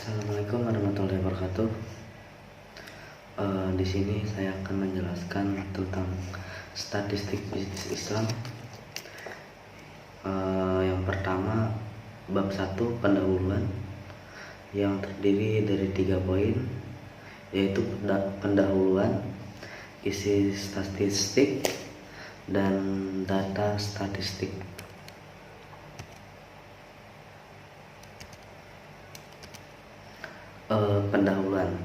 Assalamualaikum warahmatullahi wabarakatuh. Di sini saya akan menjelaskan tentang statistik bisnis Islam. Yang pertama, bab 1 pendahuluan, yang terdiri dari 3 poin, yaitu pendahuluan, isi statistik, dan data statistik. Pendahuluan.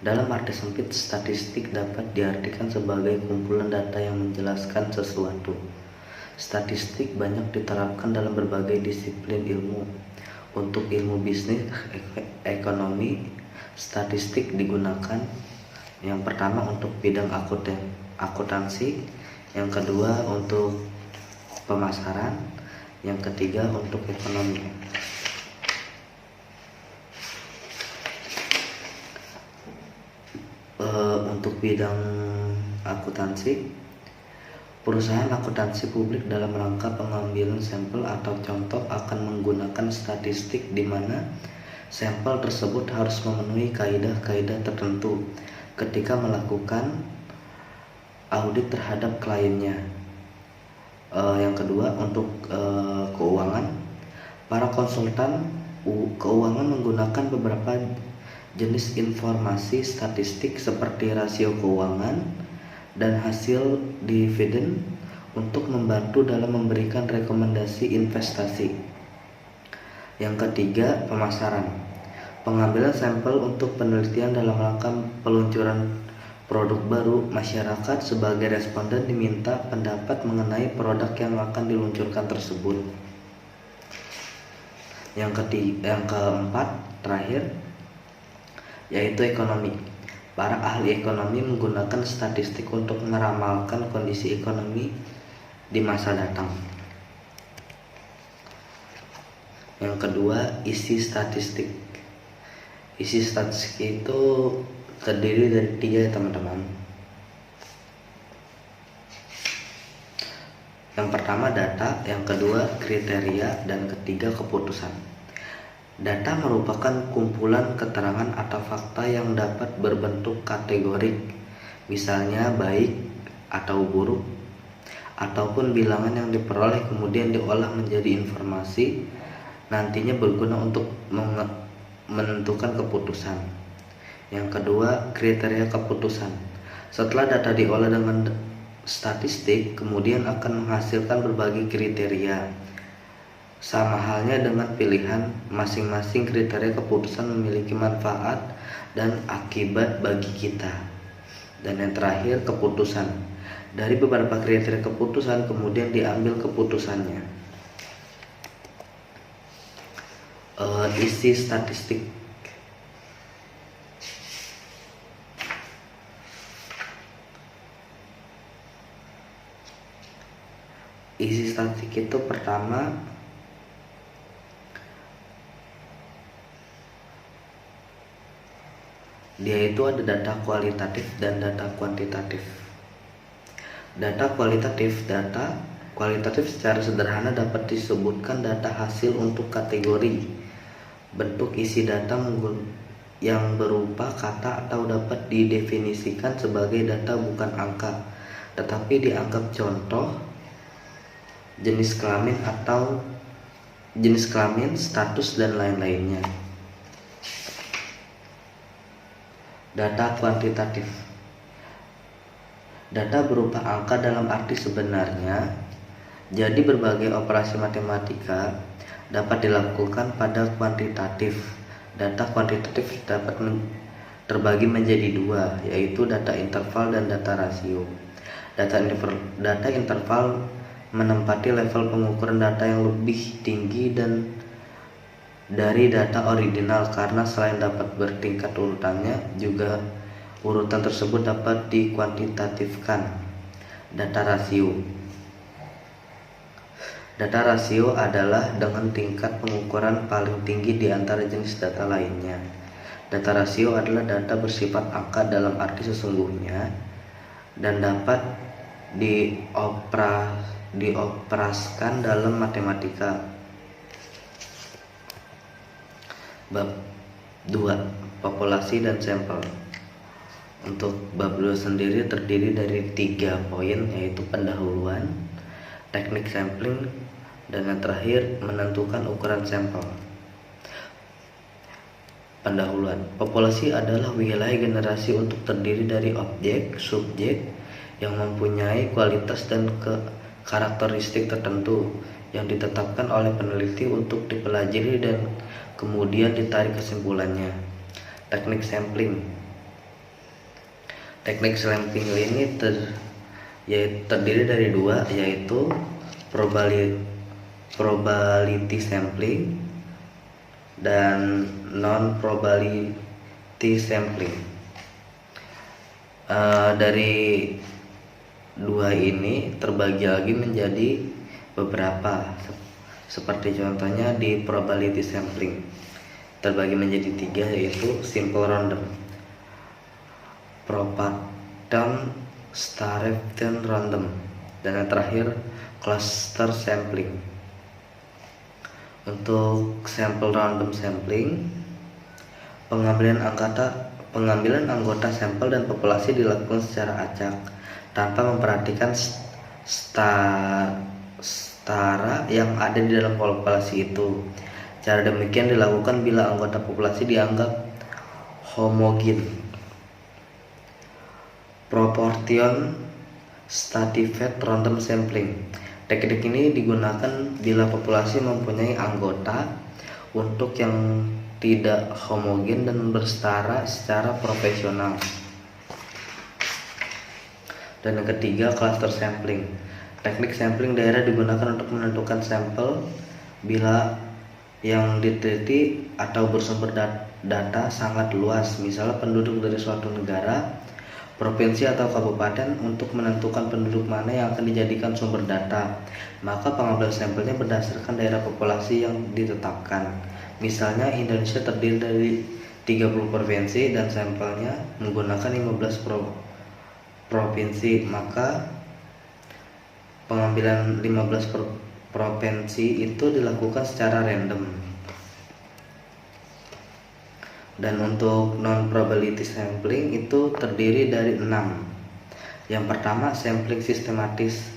Dalam arti sempit, statistik dapat diartikan sebagai kumpulan data yang menjelaskan sesuatu. Statistik banyak diterapkan dalam berbagai disiplin ilmu. Untuk ilmu bisnis, ekonomi, statistik digunakan yang pertama untuk bidang akuntansi, yang kedua untuk pemasaran, yang ketiga untuk ekonomi. Untuk bidang akuntansi, perusahaan akuntansi publik dalam rangka pengambilan sampel atau contoh akan menggunakan statistik di mana sampel tersebut harus memenuhi kaidah-kaidah tertentu ketika melakukan audit terhadap kliennya. Yang kedua untuk keuangan, para konsultan keuangan menggunakan beberapa jenis informasi statistik seperti rasio keuangan dan hasil dividen untuk membantu dalam memberikan rekomendasi investasi. Yang ketiga, pemasaran. Pengambilan sampel untuk penelitian dalam rangka peluncuran produk baru. Masyarakat sebagai responden diminta pendapat mengenai produk yang akan diluncurkan tersebut. Yang keempat, terakhir, yaitu ekonomi. Para ahli ekonomi menggunakan statistik untuk meramalkan kondisi ekonomi di masa datang. Yang kedua, isi statistik. Isi statistik itu terdiri dari 3 ya teman-teman. Yang pertama data, yang kedua kriteria, dan ketiga keputusan. Data merupakan kumpulan keterangan atau fakta yang dapat berbentuk kategorik, misalnya baik atau buruk, ataupun bilangan yang diperoleh kemudian diolah menjadi informasi, nantinya berguna untuk menentukan keputusan. Yang kedua, kriteria keputusan. Setelah data diolah dengan statistik, kemudian akan menghasilkan berbagai kriteria. Sama halnya dengan pilihan, masing-masing kriteria keputusan memiliki manfaat dan akibat bagi kita. Dan yang terakhir, keputusan. Dari beberapa kriteria keputusan kemudian diambil keputusannya. Isi statistik. Isi statistik itu pertama, dia itu ada data kualitatif dan data kuantitatif. Data kualitatif secara sederhana dapat disebutkan data hasil untuk kategori. Bentuk isi data yang berupa kata atau dapat didefinisikan sebagai data bukan angka, tetapi dianggap contoh, jenis kelamin, status, dan lain-lainnya. Data kuantitatif. Data berupa angka dalam arti sebenarnya. Jadi berbagai operasi matematika dapat dilakukan pada kuantitatif. Data kuantitatif dapat terbagi menjadi 2, yaitu data interval dan data rasio. Data interval menempati level pengukuran data yang lebih tinggi dari data original karena selain dapat bertingkat urutannya, juga urutan tersebut dapat dikuantitatifkan. Data rasio. Data rasio adalah dengan tingkat pengukuran paling tinggi di antara jenis data lainnya. Data rasio adalah data bersifat angka dalam arti sesungguhnya dan dapat dioperasikan dalam matematika. Bab 2. Populasi dan sampel. Untuk bab 2 sendiri terdiri dari 3 poin, yaitu pendahuluan, teknik sampling, dan yang terakhir menentukan ukuran sampel. Pendahuluan. Populasi adalah wilayah generasi untuk terdiri dari objek, subjek yang mempunyai kualitas dan karakteristik tertentu yang ditetapkan oleh peneliti untuk dipelajari dan kemudian ditarik kesimpulannya. Teknik sampling. Teknik sampling ini terdiri dari 2, yaitu probability sampling dan non-probability sampling. Dari 2 ini terbagi lagi menjadi beberapa, seperti contohnya di probability sampling terbagi menjadi 3, yaitu simple random, propagand, starvation random, dan yang terakhir cluster sampling. Untuk sampel random sampling, pengambilan anggota sampel dan populasi dilakukan secara acak tanpa memperhatikan setara yang ada di dalam populasi itu. Cara demikian dilakukan bila anggota populasi dianggap homogen. Proportion stratified random sampling. Teknik ini digunakan bila populasi mempunyai anggota untuk yang tidak homogen dan bersetara secara proporsional. Dan yang ketiga, cluster sampling. Teknik sampling daerah digunakan untuk menentukan sampel bila yang diteliti atau bersumber data sangat luas, misalnya penduduk dari suatu negara, provinsi atau kabupaten, untuk menentukan penduduk mana yang akan dijadikan sumber data. Maka pengambilan sampelnya berdasarkan daerah populasi yang ditetapkan. Misalnya Indonesia terdiri dari 30 provinsi dan sampelnya menggunakan 15 provinsi, maka pengambilan 15 provinsi itu dilakukan secara random. Dan untuk non-probability sampling itu terdiri dari 6. Yang pertama, sampling sistematis.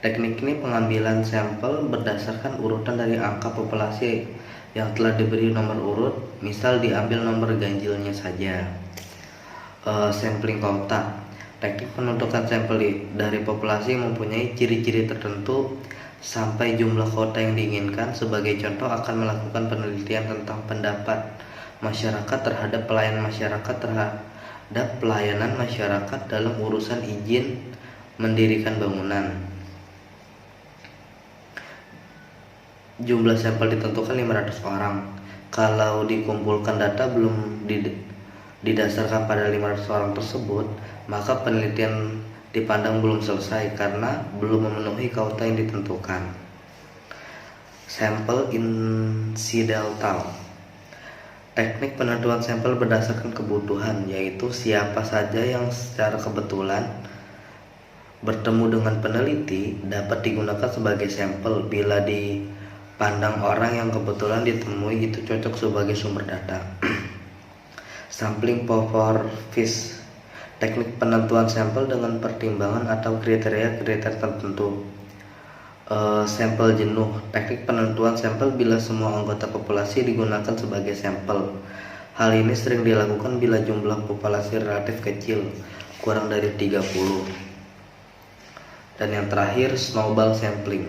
Teknik ini pengambilan sampel berdasarkan urutan dari angka populasi yang telah diberi nomor urut, misal diambil nomor ganjilnya saja. Sampling kotak. Teknik penentukan sampel dari populasi mempunyai ciri-ciri tertentu sampai jumlah kota yang diinginkan. Sebagai contoh, akan melakukan penelitian tentang pendapat masyarakat terhadap pelayanan masyarakat dalam urusan izin mendirikan bangunan. Jumlah sampel ditentukan 500 orang. Kalau dikumpulkan data belum didasarkan pada 500 orang tersebut, maka penelitian dipandang belum selesai karena belum memenuhi kota yang ditentukan. Sampel incidental. Teknik penentuan sampel berdasarkan kebutuhan, yaitu siapa saja yang secara kebetulan bertemu dengan peneliti dapat digunakan sebagai sampel. Bila dipandang orang yang kebetulan ditemui itu cocok sebagai sumber data. Sampling for fish. Teknik penentuan sampel dengan pertimbangan atau kriteria-kriteria tertentu. Sampel jenuh. Teknik penentuan sampel bila semua anggota populasi digunakan sebagai sampel. Hal ini sering dilakukan bila jumlah populasi relatif kecil, kurang dari 30. Dan yang terakhir, snowball sampling.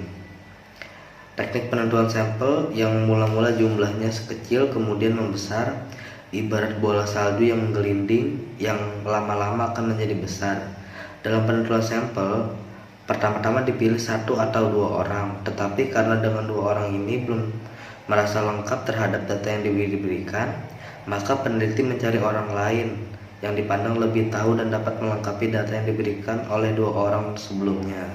Teknik penentuan sampel yang mula-mula jumlahnya sekecil kemudian membesar, ibarat bola salju yang menggelinding, yang lama-lama akan menjadi besar. Dalam penentuan sampel, pertama-tama dipilih 1 atau 2 orang, tetapi karena dengan 2 orang ini belum merasa lengkap terhadap data yang diberikan, maka peneliti mencari orang lain yang dipandang lebih tahu dan dapat melengkapi data yang diberikan oleh 2 orang sebelumnya.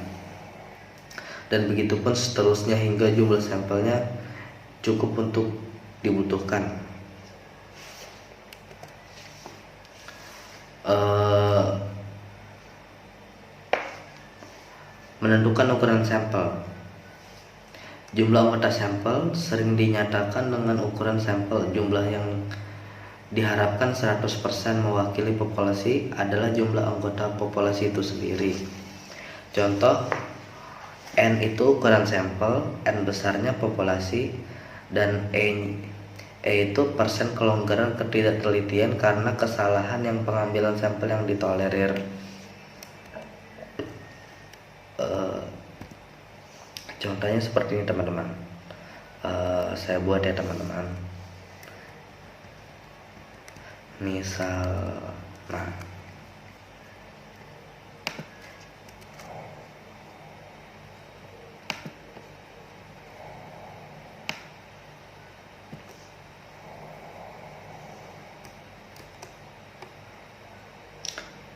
Dan begitu pun seterusnya hingga jumlah sampelnya cukup untuk dibutuhkan. Menentukan ukuran sampel. Jumlah anggota sampel sering dinyatakan dengan ukuran sampel. Jumlah yang diharapkan 100% mewakili populasi adalah jumlah anggota populasi itu sendiri. Contoh, N itu ukuran sampel, N besarnya populasi, dan E itu persen kelonggaran ketidaktelitian karena kesalahan yang pengambilan sampel yang ditolerir. Contohnya seperti ini teman-teman. Saya buat ya teman-teman. Misal,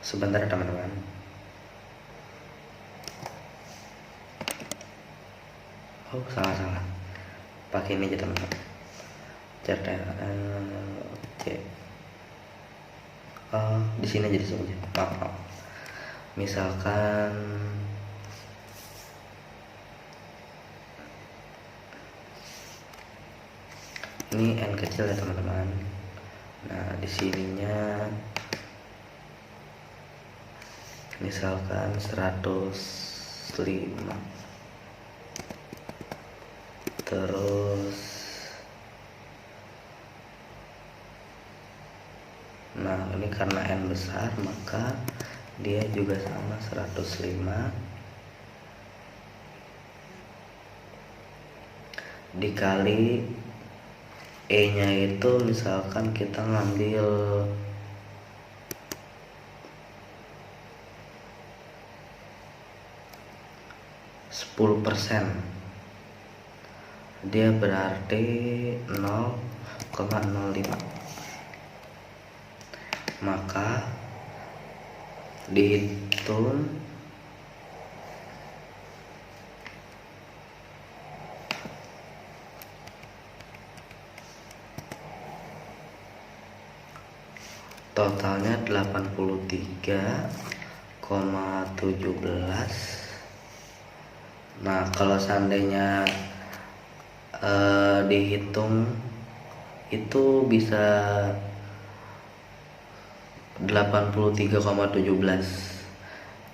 sebentar teman-teman. Oh, salah. Pakai ini aja teman-teman. Oke. Di sini aja. Maaf. Misalkan ini N kecil ya teman-teman. Nah, di sininya misalkan 105. Terus ini karena N besar maka dia juga sama 105 dikali E nya itu misalkan kita ngambil 10%, dia berarti 0,05. Maka dihitung totalnya 83,17. Nah, kalau seandainya dihitung itu bisa 83,17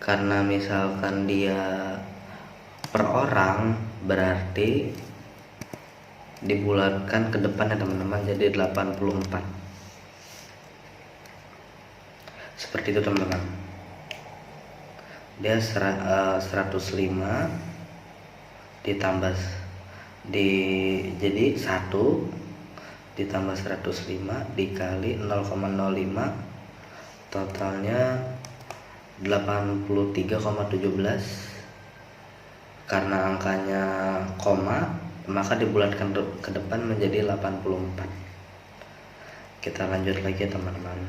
karena misalkan dia per orang berarti dibulatkan ke depan ya teman-teman, jadi 84. Seperti itu teman-teman. Dia 105 ditambah jadi 1 ditambah 105 dikali 0,05, totalnya 83,17. Karena angkanya koma maka dibulatkan ke depan menjadi 84. Kita lanjut lagi ya teman-teman.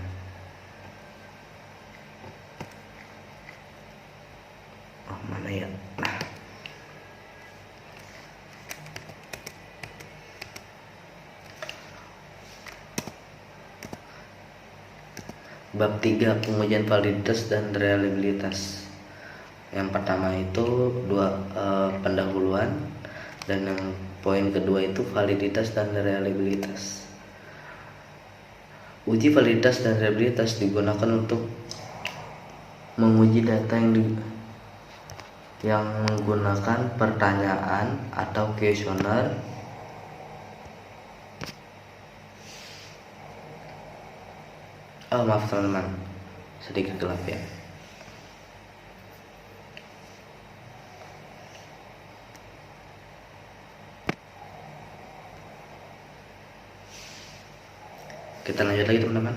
Mana ya? Bab 3, pengujian validitas dan reliabilitas. Yang pertama itu pendahuluan, dan yang poin kedua itu validitas dan reliabilitas. Uji validitas dan reliabilitas digunakan untuk menguji data yang menggunakan pertanyaan atau kuesioner maaf teman-teman, sedikit gelap ya. Kita lanjut lagi teman-teman.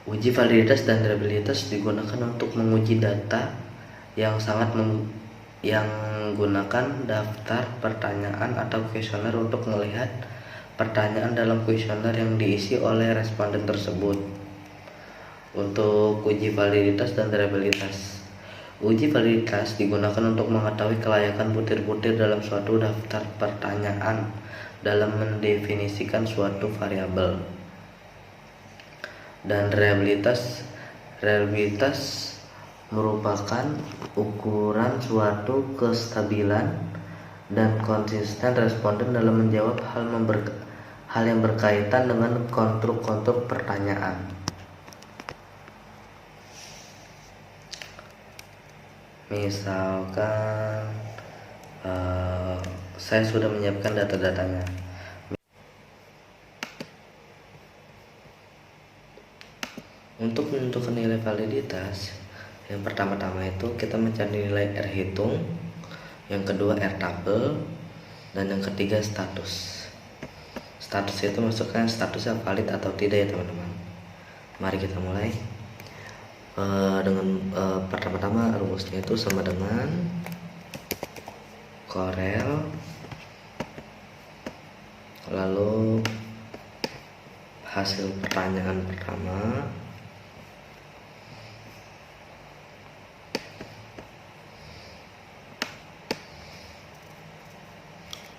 Uji validitas dan reliabilitas digunakan untuk menguji data yang menggunakan daftar pertanyaan atau kuesioner untuk melihat pertanyaan dalam kuesioner yang diisi oleh responden tersebut. Untuk uji validitas dan reliabilitas. Uji validitas digunakan untuk mengetahui kelayakan butir-butir dalam suatu daftar pertanyaan dalam mendefinisikan suatu variabel. Dan reliabilitas merupakan ukuran suatu kestabilan dan konsisten responden dalam menjawab hal yang berkaitan dengan konstruk pertanyaan. Misalkan saya sudah menyiapkan data-datanya. Untuk menentukan nilai validitas, yang pertama-tama itu kita mencari nilai R hitung, yang kedua R tabel, dan yang ketiga status. Status itu masukkan statusnya valid atau tidak ya teman-teman. Mari kita mulai. Pertama-tama rumusnya itu sama dengan Corel, lalu hasil pertanyaan pertama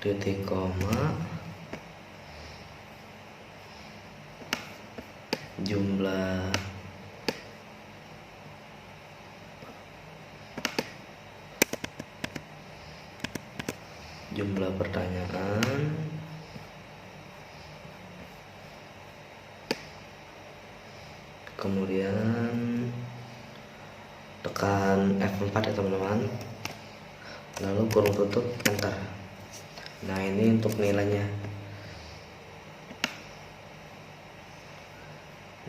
titik koma jumlah pertanyaan kemudian tekan F4 ya teman-teman, lalu kurung tutup enter. Nah ini untuk nilainya.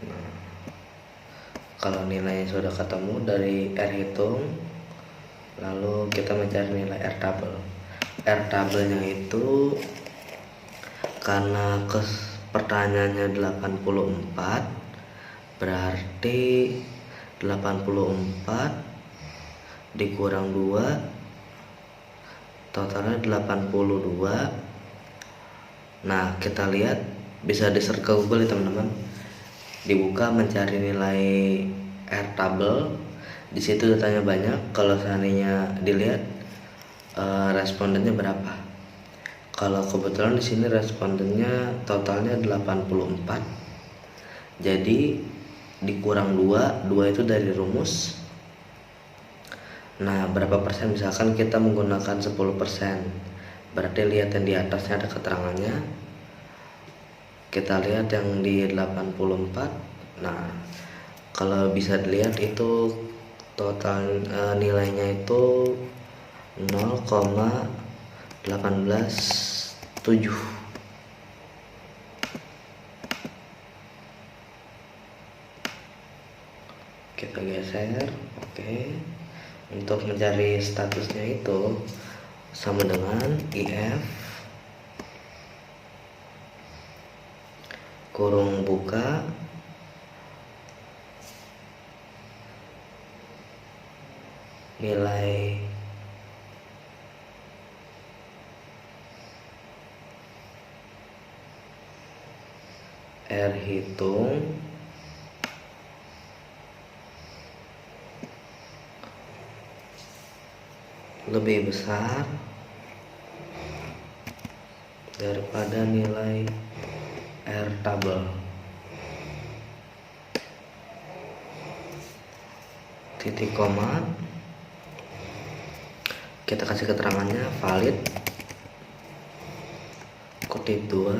Nah, kalau nilainya sudah ketemu dari R hitung, lalu kita mencari nilai R tabel. R tabelnya itu karena pertanyaannya 84, berarti 84 dikurang 2 totalnya 82. Nah kita lihat, bisa di search ke Google ya teman-teman, dibuka mencari nilai R tabel, di situ datanya banyak. Kalau seandainya dilihat respondennya berapa, kalau kebetulan di sini respondennya totalnya 84, jadi dikurang 2 itu dari rumus. Nah berapa persen, misalkan kita menggunakan 10%, berarti lihat yang di atasnya ada keterangannya, kita lihat yang di 84. Nah kalau bisa dilihat itu total nilainya itu 0,187. Kita geser. Oke. Untuk mencari statusnya itu sama dengan if kurung buka nilai R hitung lebih besar daripada nilai R tabel. Titik koma, kita kasih keterangannya valid, kutip 2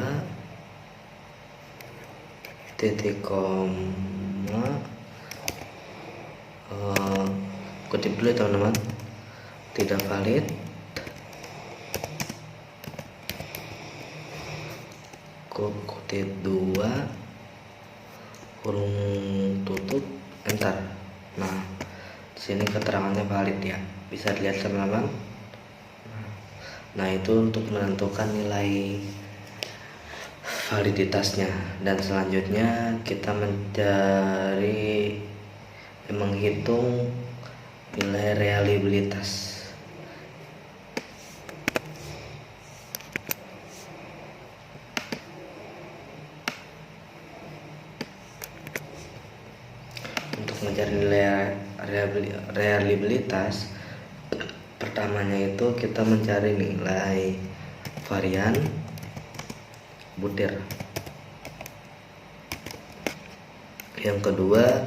titik koma, kutip dulu teman-teman, tidak valid, kutip 2 kurung tutup enter. Nah sini keterangannya valid ya, bisa dilihat teman-teman. Nah itu untuk menentukan nilai validitasnya, dan selanjutnya kita menghitung nilai reliabilitas. Untuk mencari nilai reliabilitas, pertamanya itu kita mencari nilai varian butir, yang kedua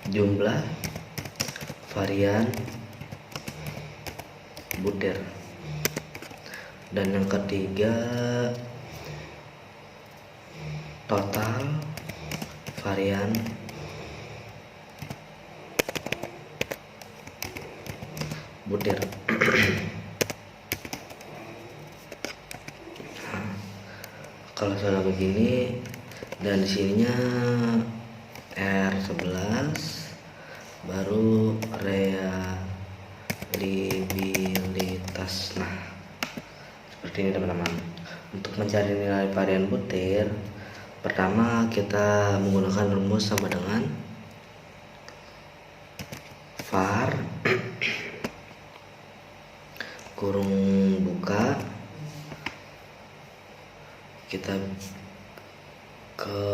jumlah varian butir, Dan yang ketiga, total varian butir. Kalau sudah begini dan di sininya R11, baru reliabilitas. Nah, seperti ini teman-teman. Untuk mencari nilai varian butir, pertama kita menggunakan rumus sama dengan var kurung buka, kita ke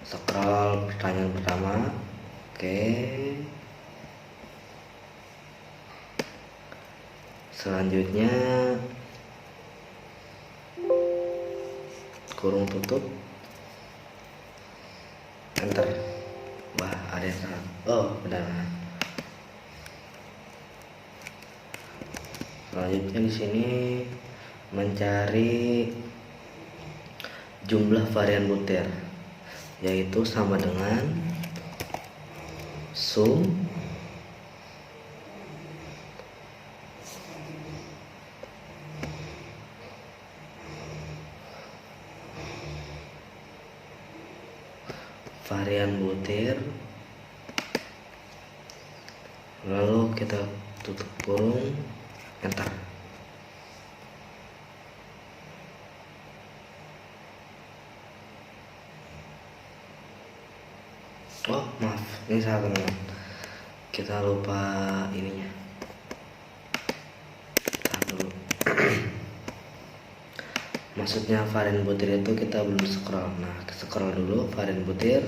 scroll pertanyaan pertama. Oke, selanjutnya kurung tutup, enter. Wah, ada yang salah. Oh, benar. Selanjutnya di sini mencari jumlah varian butir, yaitu sama dengan sum varian butir, lalu kita tutup kurung, enter. Oh maaf, ini salah teman-teman, kita lupa ininya. Tahan dulu. Maksudnya varian butir itu kita belum scroll. Nah, scroll dulu varian butir.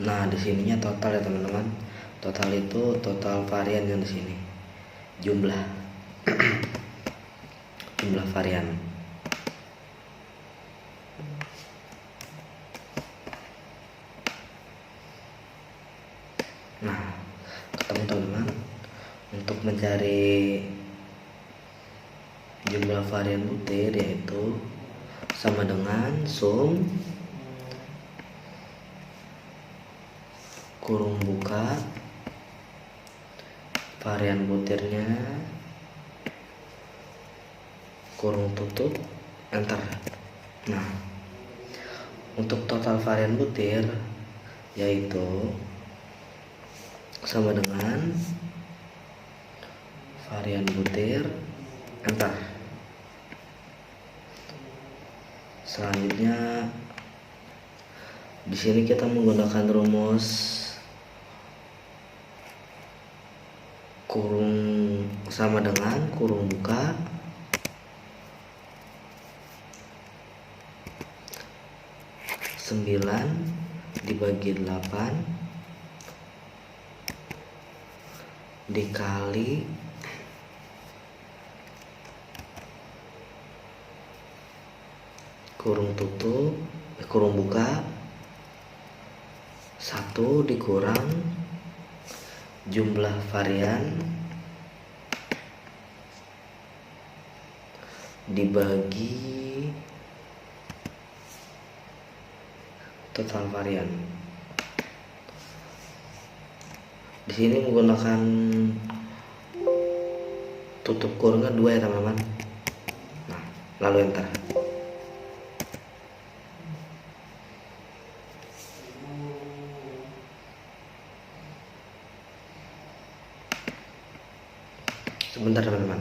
Nah, di sininya total ya teman-teman. Total itu total varian yang di sini. Jumlah jumlah varian. Nah, ketemu teman-teman. Untuk mencari jumlah varian butir, yaitu sama dengan sum kurung buka varian butirnya, kurung tutup, enter. Nah, untuk total varian butir yaitu sama dengan varian butir, enter. Selanjutnya di sini kita menggunakan rumus kurung sama dengan kurung buka (9 dibagi 8 dikali kurung tutup kurung buka 1 dikurang jumlah varian dibagi total varian. Di sini menggunakan tutup kurungnya 2 ya teman-teman. Nah, lalu enter. Sebentar teman-teman.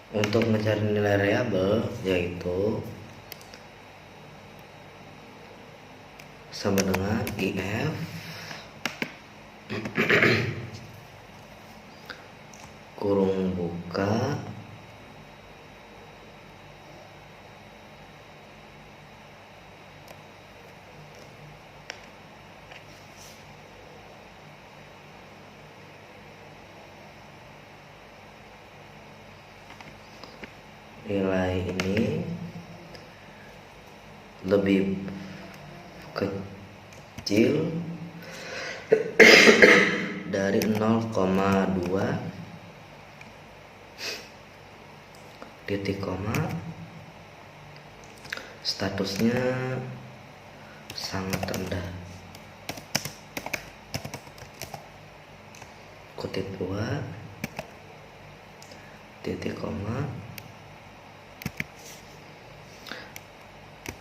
Untuk mencari nilai variabel yaitu sama dengan IF kurung buka, nilai ini lebih kecil dari 0,2 titik koma, statusnya sangat rendah, kutip 2 titik koma,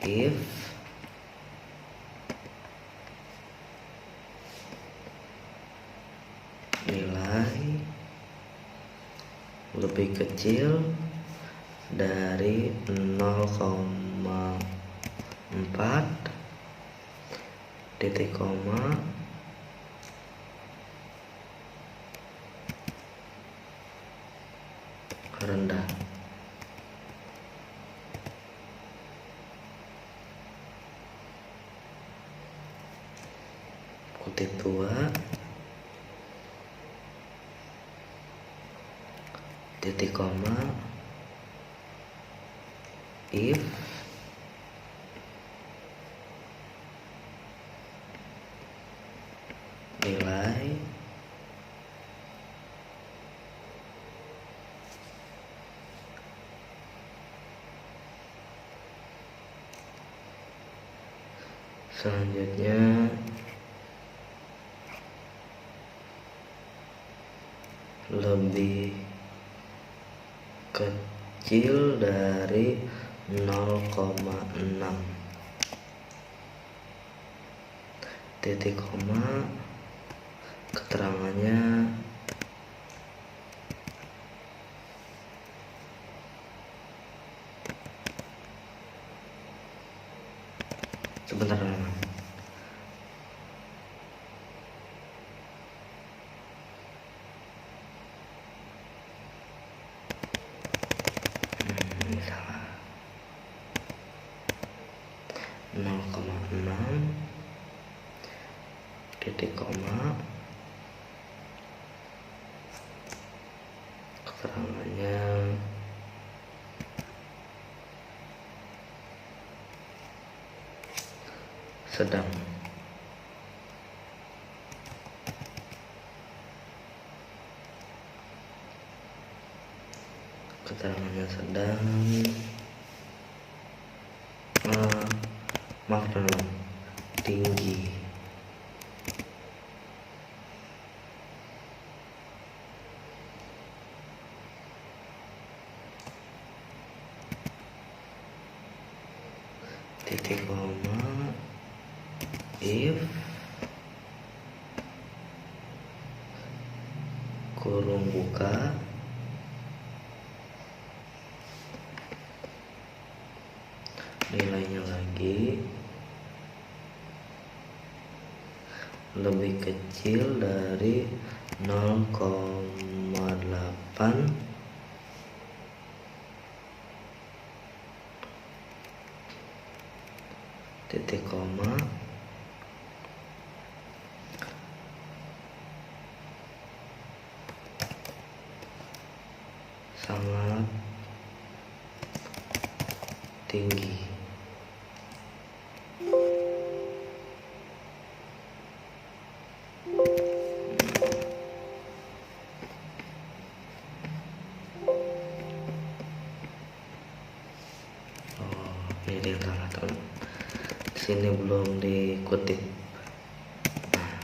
if nilai lebih kecil dari 0,4 titik koma rendah. Kutip 2 titik koma, if nilai selanjutnya lebih kecil dari 0,6 titik koma, keterangannya sebentar teman-teman. Ini salah. 0,6 titik koma, keterangannya sedang. Keterangannya sedang, maaf teman-teman, tinggi. Titik koma, if kurung buka nilainya lagi lebih kecil dari 0,8 titik koma sangat tinggi. Ini yang salah teman. Sini belum dikutip. Nah,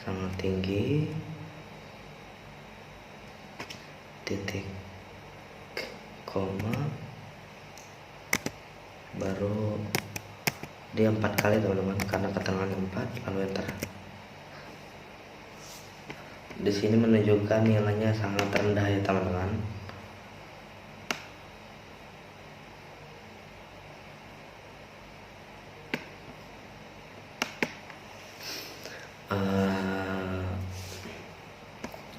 sangat tinggi titik koma baru dia 4 kali teman-teman, karena keterangan 4 lalu enter. Di sini menunjukkan nilainya sangat rendah ya teman-teman.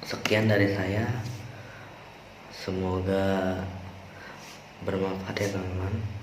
Sekian dari saya. Semoga bermanfaat ya teman-teman.